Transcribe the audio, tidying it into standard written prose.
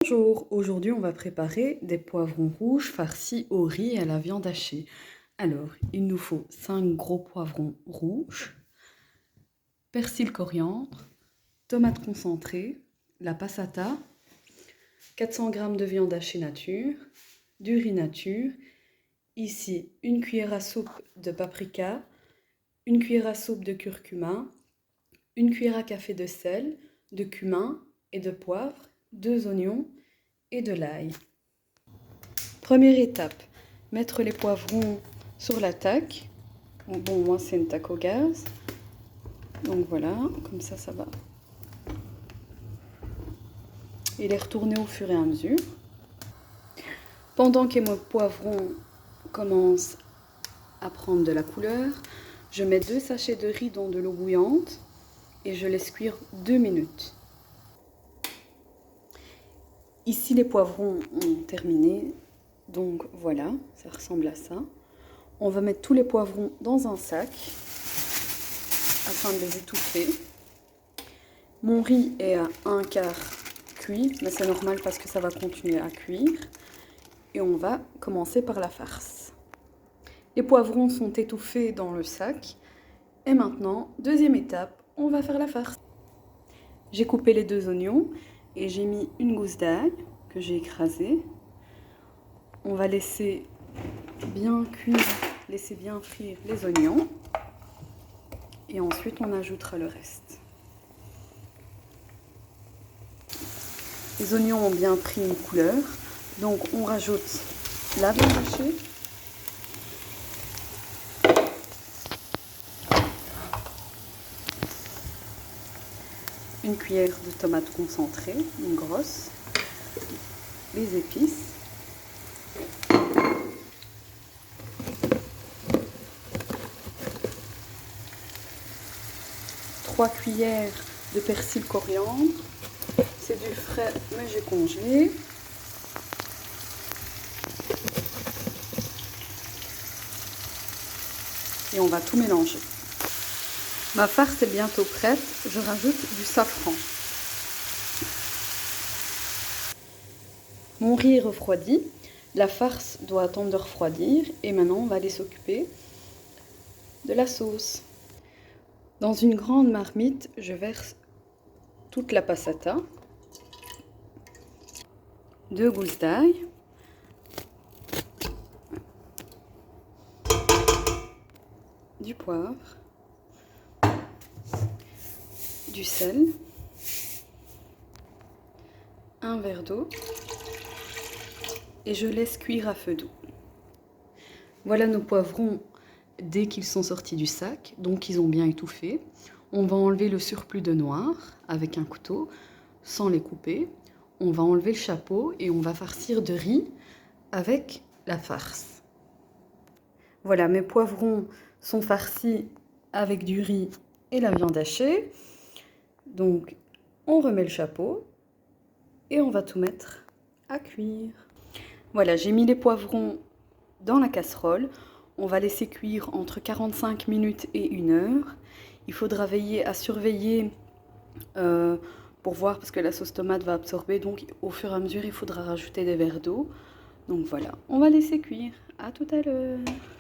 Bonjour, aujourd'hui on va préparer des poivrons rouges farcis au riz et à la viande hachée. Alors, il nous faut 5 gros poivrons rouges, persil coriandre, tomates concentrées, la passata, 400 g de viande hachée nature, du riz nature, ici une cuillère à soupe de paprika, une cuillère à soupe de curcuma, une cuillère à café de sel, de cumin et de poivre, 2 oignons et de l'ail. Première étape, mettre les poivrons sur la taque. Bon, moi c'est une taque au gaz. Donc voilà, comme ça va. Et les retourner au fur et à mesure. Pendant que mes poivrons commencent à prendre de la couleur, je mets 2 sachets de riz dans de l'eau bouillante et je laisse cuire 2 minutes. Ici les poivrons ont terminé, donc voilà, ça ressemble à ça. On va mettre tous les poivrons dans un sac afin de les étouffer. Mon riz est à 1/4 cuit, mais c'est normal parce que ça va continuer à cuire. Et on va commencer par la farce. Les poivrons sont étouffés dans le sac. Et maintenant, deuxième étape, on va faire la farce. J'ai coupé les 2 oignons et j'ai mis une gousse d'ail que j'ai écrasée. On va laisser bien cuire, laisser bien frire les oignons. Et ensuite, on ajoutera le reste. Les oignons ont bien pris une couleur, donc on rajoute la viande hachée. Une cuillère de tomates concentrées, une grosse, les épices. Trois cuillères de persil coriandre. C'est du frais, mais j'ai congelé. Et on va tout mélanger. Ma farce est bientôt prête. Je rajoute du safran. Mon riz est refroidi. La farce doit attendre de refroidir. Et maintenant, on va aller s'occuper de la sauce. Dans une grande marmite, je verse toute la passata, 2 gousses d'ail, du poivre, du sel, un verre d'eau et je laisse cuire à feu doux. Voilà nos poivrons dès qu'ils sont sortis du sac, donc ils ont bien étouffé. On va enlever le surplus de noir avec un couteau sans les couper. On va enlever le chapeau et on va farcir de riz avec la farce. Voilà, mes poivrons sont farcis avec du riz et la viande hachée. Donc, on remet le chapeau et on va tout mettre à cuire. Voilà, j'ai mis les poivrons dans la casserole. On va laisser cuire entre 45 minutes et 1 heure. Il faudra veiller à surveiller pour voir parce que la sauce tomate va absorber. Donc, au fur et à mesure, il faudra rajouter des verres d'eau. Donc voilà, on va laisser cuire. À tout à l'heure.